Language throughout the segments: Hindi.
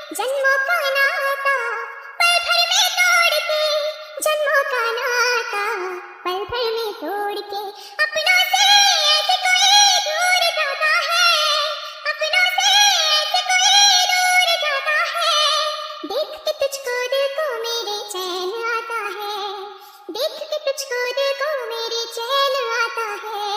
जन्मों का नाता पल भर में तोड़ के, जन्मों का नाता पल भर में तोड़ के, अपनों से ऐसे कोई दूर जाता है, अपनों से ऐसे कोई दूर जाता है। देख के तुझको दिल को मेरे चैन आता है, देख के तुझको दिल को मेरे चैन आता है।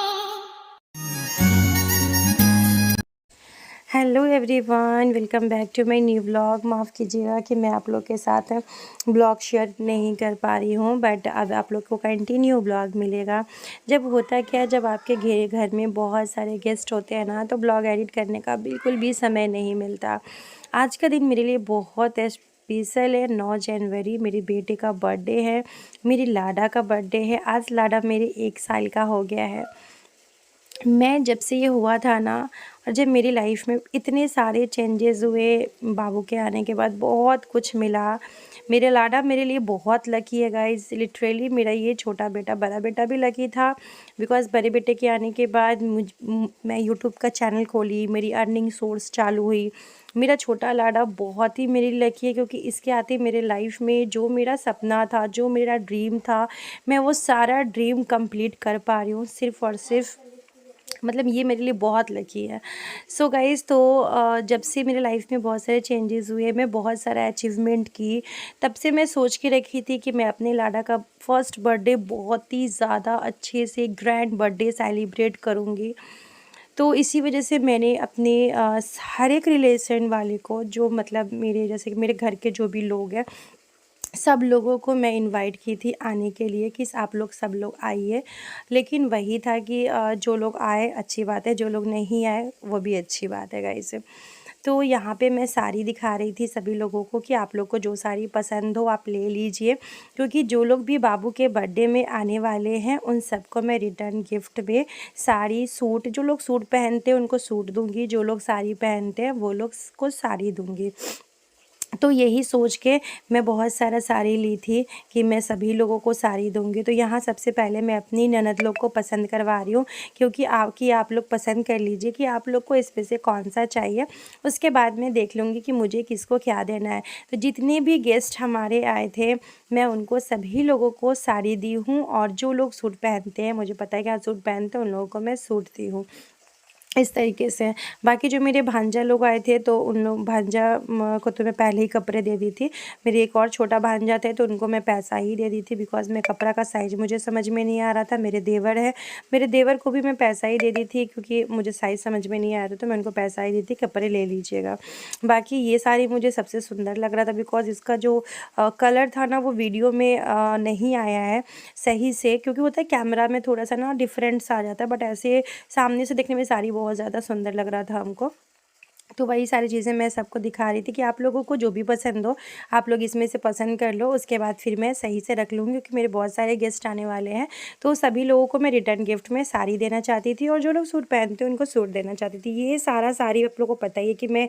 Hello everyone, welcome back to my new blog. माफ़ कीजिएगा कि मैं आप लोग के साथ ब्लॉग शेयर नहीं कर पा रही हूँ, बट अब आप लोग को कंटिन्यू ब्लॉग मिलेगा। जब होता क्या है, जब आपके घर में बहुत सारे गेस्ट होते हैं ना, तो ब्लॉग एडिट करने का बिल्कुल भी समय नहीं मिलता। आज का दिन मेरे लिए बहुत स्पेशल है। 9 जनवरी मेरे बेटे का बर्थडे है, मेरी लाडा का बर्थडे है। आज लाडा मेरे 1 साल का हो गया है। मैं जब से ये हुआ था ना, और जब मेरी लाइफ में इतने सारे चेंजेस हुए बाबू के आने के बाद, बहुत कुछ मिला। मेरे लाडा मेरे लिए बहुत लकी है गाइस। लिटरली मेरा ये छोटा बेटा, बड़ा बेटा भी लकी था, बिकॉज़ बड़े बेटे के आने के बाद मैं यूट्यूब का चैनल खोली, मेरी अर्निंग सोर्स चालू हुई। मेरा छोटा लाडा बहुत ही मेरे लिए लकी है, क्योंकि इसके आते मेरे लाइफ में जो मेरा सपना था, जो मेरा ड्रीम था, मैं वो सारा ड्रीम कंप्लीट कर पा रही हूँ, सिर्फ़ और सिर्फ मतलब ये मेरे लिए बहुत लकी है। सो गाइज़, तो जब से मेरे लाइफ में बहुत सारे चेंजेस हुए, मैं बहुत सारा अचीवमेंट की, तब से मैं सोच के रखी थी कि मैं अपने लाडा का फर्स्ट बर्थडे बहुत ही ज़्यादा अच्छे से ग्रैंड बर्थडे सेलिब्रेट करूँगी। तो इसी वजह से मैंने अपने हर एक रिलेशन वाले को, जो मतलब मेरे जैसे कि मेरे घर के जो भी लोग हैं, सब लोगों को मैं इनवाइट की थी आने के लिए कि आप लोग सब लोग आइए। लेकिन वही था कि जो लोग आए अच्छी बात है, जो लोग नहीं आए वो भी अच्छी बात है गाइस। तो यहाँ पे मैं साड़ी दिखा रही थी सभी लोगों को कि आप लोग को जो साड़ी पसंद हो आप ले लीजिए, क्योंकि जो लोग भी बाबू के बर्थडे में आने वाले हैं उन सबको मैं रिटर्न गिफ्ट में साड़ी, सूट, जो लोग सूट पहनते हैं उनको सूट दूँगी, जो लोग साड़ी पहनते हैं वो लोग को साड़ी दूँगी। तो यही सोच के मैं बहुत सारा साड़ी ली थी कि मैं सभी लोगों को साड़ी दूँगी। तो यहाँ सबसे पहले मैं अपनी ननद लोग को पसंद करवा रही हूँ, क्योंकि आप लोग पसंद कर लीजिए कि आप लोग को इसमें से कौन-सा चाहिए। उसके बाद मैं देख लूँगी कि मुझे किसको क्या देना है। तो जितने भी गेस्ट हमारे आए थे, मैं उनको सभी लोगों को साड़ी दी हूँ, और जो लोग सूट पहनते हैं, मुझे पता है क्या सूट पहनते हैं, उन लोगों को मैं सूट दी हूँ। इस तरीके से। बाकी जो मेरे भांजा लोग आए थे, तो उन लोग भांजा को तो मैं पहले ही कपड़े दे दी थी। मेरे एक और छोटा भांजा थे, तो उनको मैं पैसा ही दे दी थी, बिकॉज़ मैं कपड़ा का साइज़ मुझे समझ में नहीं आ रहा था। मेरे देवर है, मेरे देवर को भी मैं पैसा ही दे दी थी, क्योंकि मुझे साइज़ समझ में नहीं आ रहा था, तो मैं उनको पैसा ही दी थी, कपड़े ले लीजिएगा। बाकी ये साड़ी मुझे सबसे सुंदर लग रहा था, बिकॉज़ इसका जो कलर था ना, वो वीडियो में नहीं आया है सही से, क्योंकि होता है कैमरा में थोड़ा-सा ना डिफरेंट सा आ जाता है, बट ऐसे सामने से देखने में साड़ी बहुत ज़्यादा सुंदर लग रहा था हमको। तो वही सारी चीज़ें मैं सबको दिखा रही थी कि आप लोगों को जो भी पसंद हो, आप लोग इसमें से पसंद कर लो। उसके बाद फिर मैं सही से रख लूँगी, क्योंकि मेरे बहुत सारे गेस्ट आने वाले हैं। तो सभी लोगों को मैं रिटर्न गिफ्ट में साड़ी देना चाहती थी, और जो लोग सूट पहनते हैं उनको सूट देना चाहती थी। ये सारा साड़ी आप लोगों को पता ही है कि मैं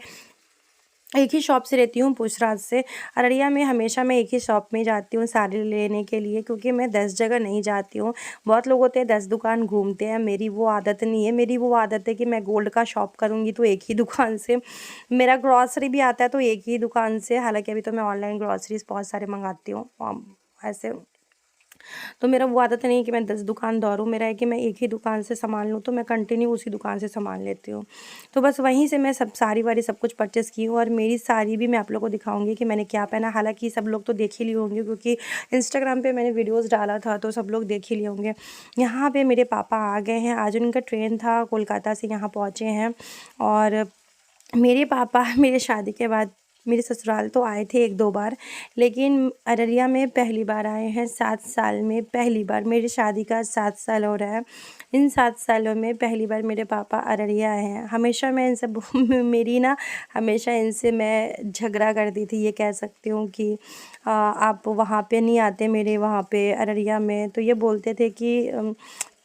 एक ही शॉप से लेती हूँ, पुछराज से। अररिया में हमेशा मैं एक ही शॉप में जाती हूँ साड़ी लेने के लिए, क्योंकि मैं 10 जगह नहीं जाती हूँ। बहुत लोग होते हैं 10 दुकान घूमते हैं, मेरी वो आदत नहीं है। मेरी वो आदत है कि मैं गोल्ड का शॉप करूँगी तो एक ही दुकान से, मेरा ग्रॉसरी भी आता है तो एक ही दुकान से। हालाँकि अभी तो मैं ऑनलाइन ग्रॉसरीज़ बहुत सारे मँगाती हूँ ऐसे। तो मेरा वो आदत नहीं है कि मैं 10 दुकान दौड़ूँ, मेरा है कि मैं एक ही दुकान से सामान लूँ, तो मैं कंटिन्यू उसी दुकान से सामान लेती हूँ। तो बस वहीं से मैं सब साड़ी-वाड़ी सब कुछ परचेज़ की हूँ, और मेरी साड़ी भी मैं आप लोगों को दिखाऊँगी कि मैंने क्या पहना। हालाँकि सब लोग तो देख ही लिए होंगे, क्योंकि इंस्टाग्राम पे मैंने वीडियोज़ डाला था, तो सब लोग देख ही लिए होंगे। यहाँ पे मेरे पापा आ गए हैं, आज उनका ट्रेन था, कोलकाता से यहाँ पहुँचे हैं। और मेरे पापा मेरे शादी के बाद मेरे ससुराल तो आए थे 1-2 बार, लेकिन अररिया में पहली बार आए हैं। 7 साल में पहली बार, मेरी शादी का 7 साल हो रहा है। इन 7 सालों में पहली बार मेरे पापा अररिया आए हैं। हमेशा मैं इनसे मेरी ना हमेशा इनसे मैं झगड़ा करती थी, ये कह सकती हूँ कि आप वहाँ पे नहीं आते मेरे वहाँ पे अररिया में। तो ये बोलते थे कि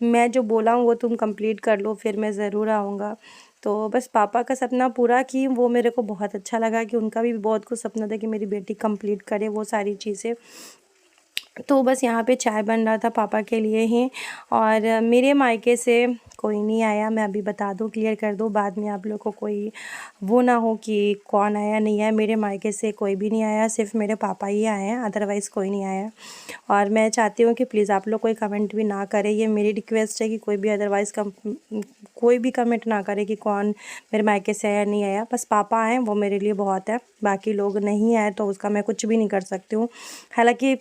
मैं जो बोला हूँ वो तुम कंप्लीट कर लो, फिर मैं ज़रूर आऊँगा। तो बस पापा का सपना पूरा की, वो मेरे को बहुत अच्छा लगा कि उनका भी बहुत कुछ सपना था कि मेरी बेटी कंप्लीट करे वो सारी चीज़ें। तो बस यहाँ पे चाय बन रहा था पापा के लिए ही। और मेरे मायके से कोई नहीं आया, मैं अभी बता दूँ, क्लियर कर दूँ, बाद में आप लोग को कोई वो ना हो कि कौन आया नहीं आया। मेरे मायके से कोई भी नहीं आया, सिर्फ मेरे पापा ही आए हैं, अदरवाइज़ कोई नहीं आया। और मैं चाहती हूँ कि प्लीज़ आप लोग कोई कमेंट भी ना करें, ये मेरी रिक्वेस्ट है कि कोई भी अदरवाइज़ कोई भी कमेंट ना करे कि कौन मेरे मायके से आया नहीं आया। बस पापा आए वो मेरे लिए बहुत है, बाकी लोग नहीं आए तो उसका मैं कुछ भी नहीं कर सकती हूँ। हालाँकि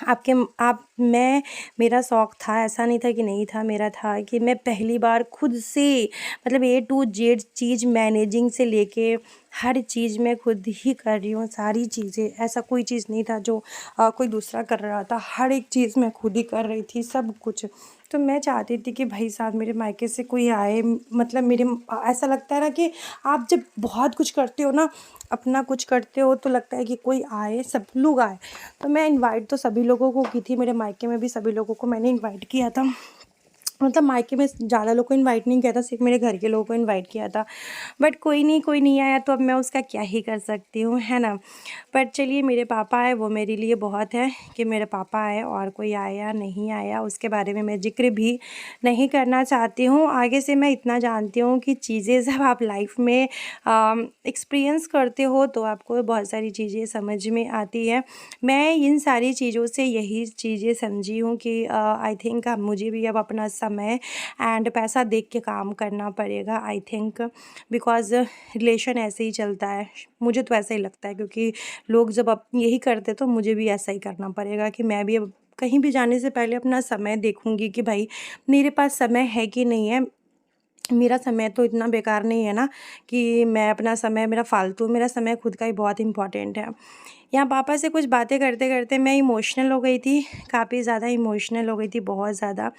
आपके आप मैं मेरा शौक़ था, ऐसा नहीं था कि नहीं था, मेरा था कि मैं पहली बार खुद से मतलब ए टू जेड चीज़ मैनेजिंग से लेके हर चीज़ मैं खुद ही कर रही हूँ, सारी चीज़ें। ऐसा कोई चीज़ नहीं था जो कोई दूसरा कर रहा था, हर एक चीज़ मैं खुद ही कर रही थी, सब कुछ। तो मैं चाहती थी कि भाई साहब मेरे मायके से कोई आए, मतलब ऐसा लगता है ना कि आप जब बहुत कुछ करते हो ना, अपना कुछ करते हो तो लगता है कि कोई आए, सब लोग आए। तो मैं इनवाइट तो सभी लोगों को की थी, मेरे मायके में भी सभी लोगों को मैंने इनवाइट किया था। मतलब मायके में ज़्यादा लोगों को इनवाइट नहीं किया था, सिर्फ मेरे घर के लोगों को इनवाइट किया था। बट कोई नहीं आया तो अब मैं उसका क्या ही कर सकती हूँ, है ना। बट चलिए, मेरे पापा आए वो मेरे लिए बहुत है कि मेरे पापा आए, और कोई आया नहीं आया उसके बारे में मैं ज़िक्र भी नहीं करना चाहती हूँ। आगे से मैं इतना जानती हूँ कि चीज़ें जब आप लाइफ में एक्सपीरियंस करते हो तो आपको बहुत सारी चीज़ें समझ में आती है। मैं इन सारी चीज़ों से यही चीज़ें समझी हूँ कि आई थिंक अब मुझे भी अब अपना समय एंड पैसा देख के काम करना पड़ेगा, आई थिंक, बिकॉज़ रिलेशन ऐसे ही चलता है। मुझे तो ऐसा ही लगता है, क्योंकि लोग जब अब यही करते तो मुझे भी ऐसा ही करना पड़ेगा कि मैं भी अब कहीं भी जाने से पहले अपना समय देखूँगी कि भाई मेरे पास समय है कि नहीं है। मेरा समय तो इतना बेकार नहीं है ना कि मैं अपना समय मेरा फ़ालतू, मेरा समय खुद का ही बहुत इम्पोर्टेंट है। यहाँ पापा से कुछ बातें करते-करते मैं इमोशनल हो गई थी, काफ़ी ज़्यादा इमोशनल हो गई थी, बहुत ज़्यादा।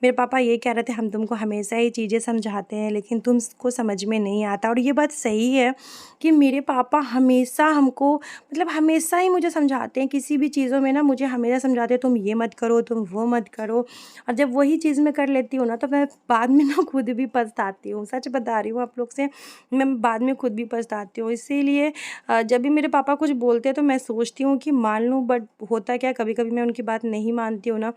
मेरे पापा ये कह रहे थे, हम तुमको हमेशा ही चीज़ें समझाते हैं लेकिन तुमको समझ में नहीं आता। और ये बात सही है कि मेरे पापा हमेशा हमको मतलब हमेशा ही मुझे समझाते हैं, किसी भी चीज़ों में ना मुझे हमेशा समझाते हैं, तुम ये मत करो, तुम वो मत करो। और जब वही चीज़ मैं कर लेती हूँ ना तो मैं बाद में ना खुद भी पछताती हूँ। सच बता रही हूँ आप लोग से, मैं बाद में खुद भी पछताती हूँ। इसीलिए जब भी मेरे पापा कुछ बोलते हैं तो मैं सोचती हूँ कि मान लूँ, बट होता क्या है, कभी-कभी मैं उनकी बात नहीं मानती हूँ ना,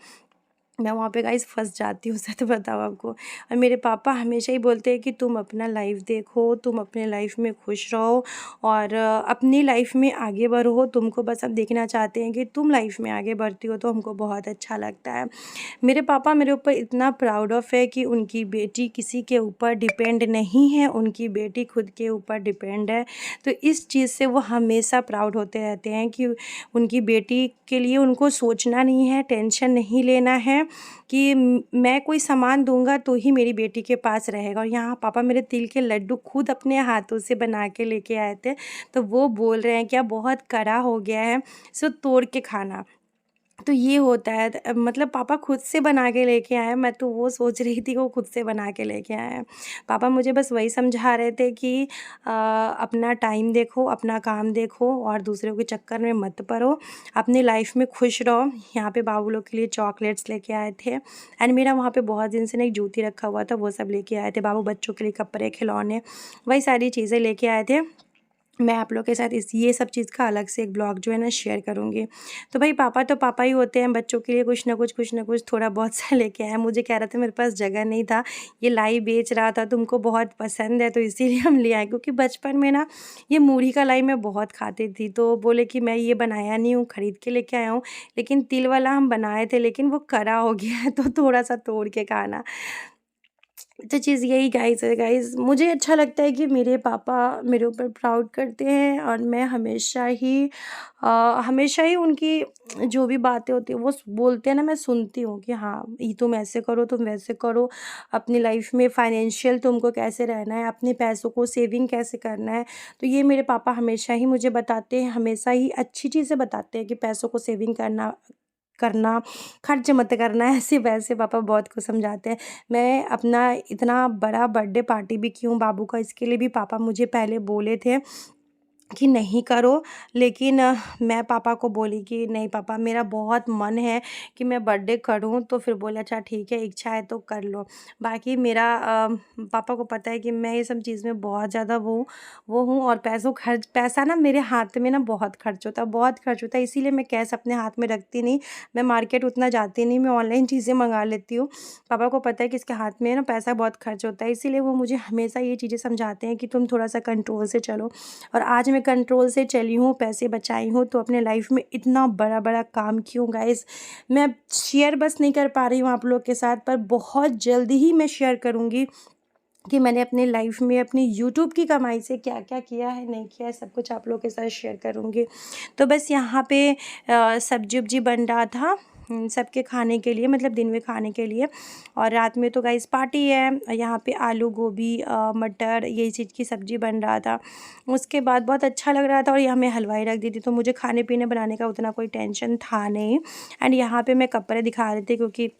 मैं वहाँ पे गाइस फँस जाती हूँ, सच बताऊँ आपको। और मेरे पापा हमेशा ही बोलते हैं कि तुम अपना लाइफ़ देखो, तुम अपने लाइफ़ में खुश रहो और अपनी लाइफ़ में आगे बढ़ो। तुमको बस हम देखना चाहते हैं कि तुम लाइफ़ में आगे बढ़ती हो, तो हमको बहुत अच्छा लगता है। मेरे पापा मेरे ऊपर इतना प्राउड ऑफ है कि उनकी बेटी किसी के ऊपर डिपेंड नहीं है, उनकी बेटी खुद के ऊपर डिपेंड है। तो इस चीज़ से वो हमेशा प्राउड होते रहते हैं कि उनकी बेटी के लिए उनको सोचना नहीं है, टेंशन नहीं लेना है कि मैं कोई सामान दूँगा तो ही मेरी बेटी के पास रहेगा। और यहाँ पापा मेरे तिल के लड्डू खुद अपने हाथों से बना के लेके आए थे, तो वो बोल रहे हैं क्या बहुत कड़ा हो गया है, सो तोड़ के खाना। तो ये होता है, मतलब पापा खुद से बना के लेके आए हैं, मैं तो वो सोच रही थी कि वो खुद से बना के लेके आए हैं। पापा मुझे बस वही समझा रहे थे कि अपना टाइम देखो, अपना काम देखो और दूसरों के चक्कर में मत पड़ो, अपनी लाइफ में खुश रहो। यहाँ पे बाबू लोग के लिए चॉकलेट्स लेके आए थे एंड मेरा वहाँ पे बहुत दिन से ना एक जूती रखा हुआ था, वो सब लेके आए थे। बाबू बच्चों के लिए कपड़े, खिलौने, वही सारी चीज़ें लेके आए थे। मैं आप लोग के साथ ये सब चीज़ का अलग से एक ब्लॉग जो है ना शेयर करूँगी। तो भाई पापा तो पापा ही होते हैं, बच्चों के लिए कुछ ना कुछ थोड़ा बहुत सा लेके आए हैं। मुझे कह रहा था मेरे पास जगह नहीं था, ये लाई बेच रहा था, तुमको बहुत पसंद है तो इसीलिए हम ले आए। क्योंकि बचपन में ना ये मूढ़ी का लाई मैं बहुत खाती थी, तो बोले कि मैं ये बनाया नहीं हूँ, खरीद के लेके आया हूँ। लेकिन तिल वाला हम बनाए थे, लेकिन वो कड़ा हो गया है तो थोड़ा-सा तोड़ के खाना। तो चीज़ यही गाइस है गाइस, मुझे अच्छा लगता है कि मेरे पापा मेरे ऊपर प्राउड करते हैं और मैं हमेशा ही उनकी जो भी बातें होती हैं वो बोलते हैं ना, मैं सुनती हूँ कि हाँ ये तुम ऐसे करो, तुम वैसे करो, अपनी लाइफ में फाइनेंशियल तुमको कैसे रहना है, अपने पैसों को सेविंग कैसे करना है। तो ये मेरे पापा हमेशा ही मुझे बताते हैं, हमेशा ही अच्छी चीज़ें बताते हैं कि पैसों को सेविंग करना करना, खर्च मत करना, ऐसे-वैसे पापा बहुत कुछ समझाते हैं। मैं अपना इतना बड़ा बर्थडे पार्टी भी की हूँ बाबू का, इसके लिए भी पापा मुझे पहले बोले थे कि नहीं करो, लेकिन मैं पापा को बोली कि नहीं पापा, मेरा बहुत मन है कि मैं बर्थडे करूं। तो फिर बोले अच्छा ठीक है, इच्छा है तो कर लो। बाकी मेरा पापा को पता है कि मैं ये सब चीज़ में बहुत ज़्यादा वो हूँ, और पैसा ना मेरे हाथ में ना बहुत खर्च होता है, बहुत खर्च होता है, इसीलिए मैं कैश अपने हाथ में रखती नहीं। मैं मार्केट उतना जाती नहीं, मैं ऑनलाइन चीज़ें मंगा लेती हूँ। पापा को पता है कि इसके हाथ में ना पैसा बहुत खर्च होता है, इसीलिए वो मुझे हमेशा ये चीज़ें समझाते हैं कि तुम थोड़ा सा कंट्रोल से चलो। और आज मैं कंट्रोल से चली हूँ, पैसे बचाई हूँ, तो अपने लाइफ में इतना बड़ा काम क्यों गाइस, मैं शेयर बस नहीं कर पा रही हूँ आप लोग के साथ, पर बहुत जल्दी ही मैं शेयर करूँगी कि मैंने अपने लाइफ में अपनी यूट्यूब की कमाई से क्या क्या किया है, नहीं किया है, सब कुछ आप लोगों के साथ शेयर करूँगी। तो बस यहाँ पे सब्जी उब्जी बन रहा था सबके खाने के लिए, मतलब दिन में खाने के लिए। और रात में तो गाइस पार्टी है, यहाँ पे आलू गोभी मटर यही चीज़ की सब्ज़ी बन रहा था। उसके बाद बहुत अच्छा लग रहा था, और यहाँ मैं हलवाई रख दी थी, तो मुझे खाने पीने बनाने का उतना कोई टेंशन था नहीं। एंड यहाँ पे मैं कपड़े दिखा रही थी, क्योंकि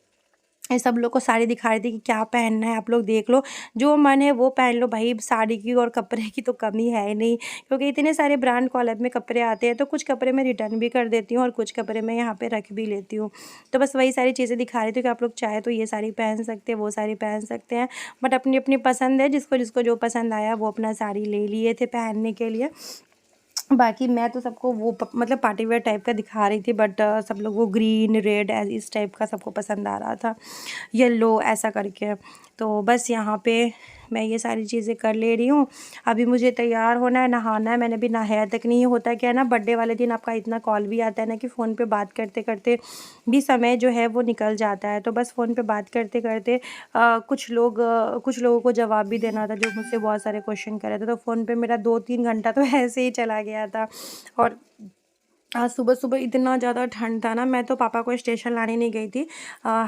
सब लोग को साड़ी दिखा रही थी कि क्या पहनना है, आप लोग देख लो, जो मन है वो पहन लो भाई, साड़ी की और कपड़े की तो कमी है ही नहीं, क्योंकि इतने सारे ब्रांड कॉलब में कपड़े आते हैं। तो कुछ कपड़े मैं रिटर्न भी कर देती हूँ, और कुछ कपड़े मैं यहाँ पे रख भी लेती हूँ। तो बस वही सारी चीज़ें दिखा रही थी कि आप लोग चाहे तो ये साड़ी पहन सकते हैं, वो साड़ी पहन सकते हैं, बट अपनी अपनी पसंद है, जिसको जिसको जो पसंद आया वो अपना साड़ी ले लिए थे पहनने के लिए। बाकी मैं तो सबको वो मतलब पार्टी वेयर टाइप का दिखा रही थी, बट सब लोग वो ग्रीन रेड इस टाइप का सबको पसंद आ रहा था, येलो ऐसा करके। तो बस यहाँ पे मैं ये सारी चीज़ें कर ले रही हूँ। अभी मुझे तैयार होना है, नहाना है, मैंने भी नहाया तक नहीं। होता क्या है ना, बर्थडे वाले दिन आपका इतना कॉल भी आता है ना कि फ़ोन पे बात करते करते भी समय जो है वो निकल जाता है। तो बस फ़ोन पे बात करते करते कुछ लोगों को जवाब भी देना था, जो मुझसे बहुत सारे क्वेश्चन कर रहे थे। तो फ़ोन पे मेरा 2-3 घंटा तो ऐसे ही चला गया था। और आज सुबह-सुबह इतना ज़्यादा ठंड था ना, मैं तो पापा को स्टेशन लाने नहीं गई थी।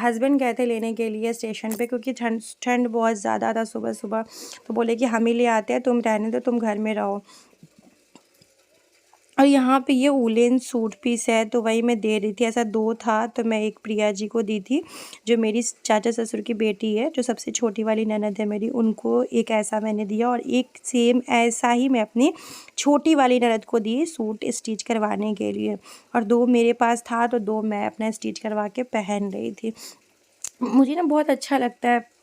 हस्बैंड गए थे लेने के लिए स्टेशन पे, क्योंकि ठंड बहुत ज़्यादा था सुबह-सुबह। तो बोले कि हम ही ले आते हैं, तुम रहने दो, तुम घर में रहो। और यहाँ पे ये वूलन सूट पीस है, तो वही मैं दे रही थी। ऐसा 2 था, तो मैं एक प्रिया जी को दी थी, जो मेरी चाचा ससुर की बेटी है, जो सबसे छोटी वाली ननद है मेरी, उनको एक ऐसा मैंने दिया, और एक सेम ऐसा ही मैं अपनी छोटी वाली ननद को दी सूट स्टिच करवाने के लिए। और 2 मेरे पास था, तो 2 मैं अपना स्टिच करवा के पहन रही थी। मुझे ना बहुत अच्छा लगता है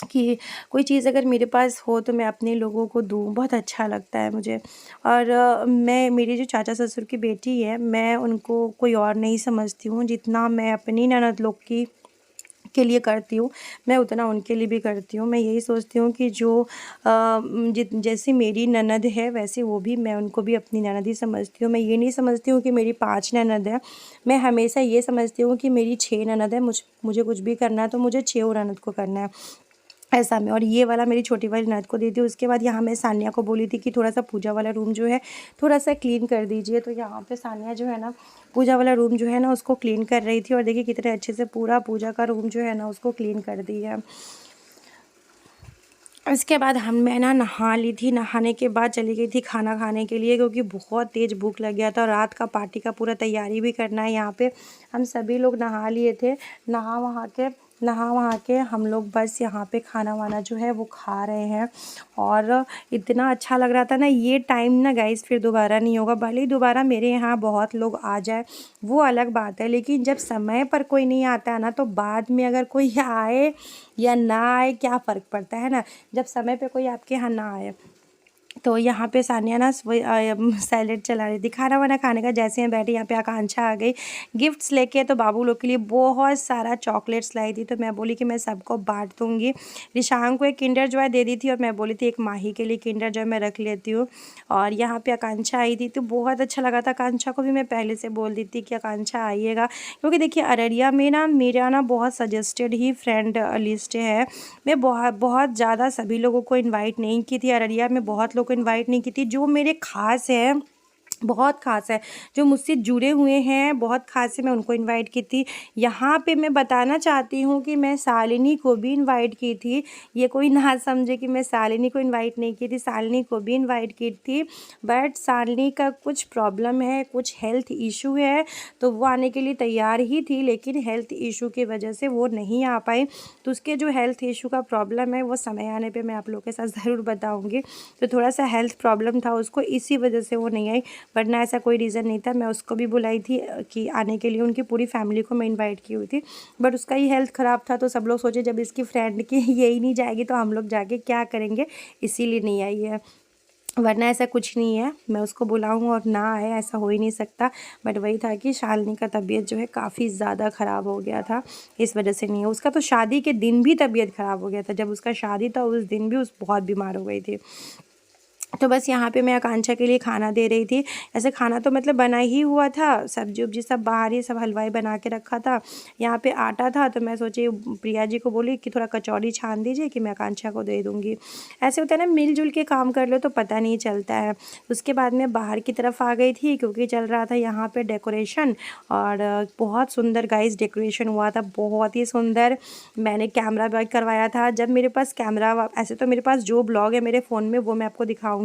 कि कोई चीज़ अगर मेरे पास हो तो मैं अपने लोगों को दूँ, बहुत अच्छा लगता है मुझे। और मैं मेरी जो चाचा ससुर की बेटी है, मैं उनको कोई और नहीं समझती हूँ, जितना मैं अपनी ननद लोग की के लिए करती हूँ, मैं उतना उनके लिए भी करती हूँ। मैं यही सोचती हूँ कि जो जैसी मेरी ननद है, वैसे वो भी, मैं उनको भी अपनी ननद ही समझती हूँ। मैं ये नहीं समझती हूँ कि मेरी 5 ननद है, मैं हमेशा ये समझती हूँ कि मेरी 6 ननद है, मुझे कुछ भी करना है तो मुझे 6 ननद को करना है, ऐसा में। और ये वाला मेरी छोटी वाली ननद को दी थी। उसके बाद यहाँ मैं सानिया को बोली थी कि थोड़ा-सा पूजा वाला रूम जो है थोड़ा-सा क्लीन कर दीजिए। तो यहाँ पे सानिया जो है ना, पूजा वाला रूम जो है ना उसको क्लीन कर रही थी, और देखिए कितने अच्छे से पूरा पूजा का रूम जो है ना उसको क्लीन कर दी है। इसके बाद मैं ना नहा ली थी, नहाने के बाद चली गई थी खाना खाने के लिए, क्योंकि बहुत तेज़ भूख लग गया था, और रात का पार्टी का पूरा तैयारी भी करना है। यहाँ पे हम सभी लोग नहा लिए थे, नहा वहा के हम लोग बस यहाँ पे खाना वाना जो है वो खा रहे हैं। और इतना अच्छा लग रहा था ना, ये टाइम ना गाइस फिर दोबारा नहीं होगा। भले ही दोबारा मेरे यहाँ बहुत लोग आ जाए, वो अलग बात है, लेकिन जब समय पर कोई नहीं आता है ना, तो बाद में अगर कोई आए या ना आए क्या फ़र्क पड़ता है ना, जब समय पे कोई आपके यहाँ ना आए। तो यहाँ पे सानिया ना सैलेड चला रही थी, खाना वाना खाने का। जैसे हैं बैठी, यहाँ पे आकांक्षा आ गई गिफ्ट्स लेके, तो बाबू लोग के लिए बहुत सारा चॉकलेट्स लाई थी। तो मैं बोली कि मैं सबको बांट दूँगी। रिशांग को एक किंडर जॉय दे दी थी, और मैं बोली थी एक माही के लिए किंडर जॉय मैं रख लेती हूँ। और यहाँ पे आकांक्षा आई थी, तो बहुत अच्छा लगा था। आकांक्षा को भी मैं पहले से बोल दी थी कि आकांक्षा आइएगा, क्योंकि देखिए अररिया में ना मेरा ना बहुत सजेस्टेड ही फ्रेंड लिस्ट है। मैं बहुत ज़्यादा सभी लोगों को इनवाइट नहीं की थी, अररिया में बहुत लोगों को इनवाइट नहीं की थी। जो मेरे ख़ास हैं बहुत ख़ास है, जो मुझसे जुड़े हुए हैं बहुत ख़ास है, मैं उनको इनवाइट की थी। यहाँ पे मैं बताना चाहती हूँ कि मैं शालिनी को भी इनवाइट की थी। ये कोई ना समझे कि मैं शालिनी को इनवाइट नहीं की थी, शालिनी को भी इनवाइट की थी, बट शालिनी का कुछ प्रॉब्लम है, कुछ हेल्थ इशू है, तो वो आने के लिए तैयार ही थी, लेकिन हेल्थ इशू की वजह से वो नहीं आ पाई। तो उसके जो हेल्थ इशू का प्रॉब्लम है वो समय आने पे मैं आप लोगों के साथ ज़रूर बताऊँगी। तो थोड़ा सा हेल्थ प्रॉब्लम था उसको, इसी वजह से वो नहीं आई, वरना ऐसा कोई रीज़न नहीं था। मैं उसको भी बुलाई थी कि आने के लिए, उनकी पूरी फैमिली को मैं इनवाइट की हुई थी, बट उसका ही हेल्थ ख़राब था। तो सब लोग सोचे जब इसकी फ्रेंड की यही नहीं जाएगी तो हम लोग जाके क्या करेंगे, इसीलिए नहीं आई है, वरना ऐसा कुछ नहीं है। मैं उसको बुलाऊँ और ना आए, ऐसा हो ही नहीं सकता। बट वही था कि शालिनी का तबीयत जो है काफ़ी ज़्यादा ख़राब हो गया था, इस वजह से नहीं है। उसका तो शादी के दिन भी तबीयत ख़राब हो गया था, जब उसका शादी था उस दिन भी उस बहुत बीमार हो गई थी। तो बस यहाँ पे मैं आकांक्षा के लिए खाना दे रही थी। ऐसे खाना तो मतलब बना ही हुआ था, सब्जी उब्जी सब बाहर ही, सब हलवाई बना के रखा था। यहाँ पे आटा था, तो मैं सोची प्रिया जी को बोली कि थोड़ा कचौड़ी छान दीजिए कि मैं आकांक्षा को दे दूँगी। ऐसे होता है ना, मिलजुल के काम कर लो तो पता नहीं चलता है। उसके बाद मैं बाहर की तरफ आ गई थी, क्योंकि चल रहा था यहाँ पे डेकोरेशन, और बहुत सुंदर गाइस डेकोरेशन हुआ था, बहुत ही सुंदर। मैंने कैमरा बैक करवाया था। जब मेरे पास कैमरा, ऐसे तो मेरे पास जो ब्लॉग है मेरे फ़ोन में वो मैं आपको दिखाऊंगी,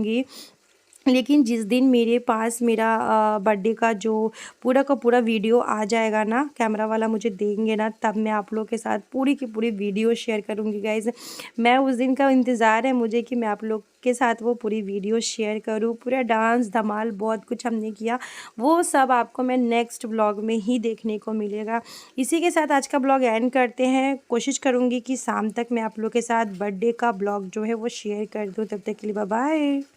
लेकिन जिस दिन मेरे पास मेरा बर्थडे का जो पूरा का पूरा वीडियो आ जाएगा ना, कैमरा वाला मुझे देंगे ना, तब मैं आप लोग के साथ पूरी की पूरी वीडियो शेयर करूँगी गाइज़। मैं उस दिन का इंतज़ार है मुझे कि मैं आप लोग के साथ वो पूरी वीडियो शेयर करूँ। पूरा डांस धमाल बहुत कुछ हमने किया, वो सब आपको मैं नेक्स्ट ब्लॉग में ही देखने को मिलेगा। इसी के साथ आज का ब्लॉग एंड करते हैं। कोशिश करूँगी कि शाम तक मैं आप लोग के साथ बर्थडे का ब्लॉग जो है वो शेयर कर दूँ। तब तक के लिए बाय बाय।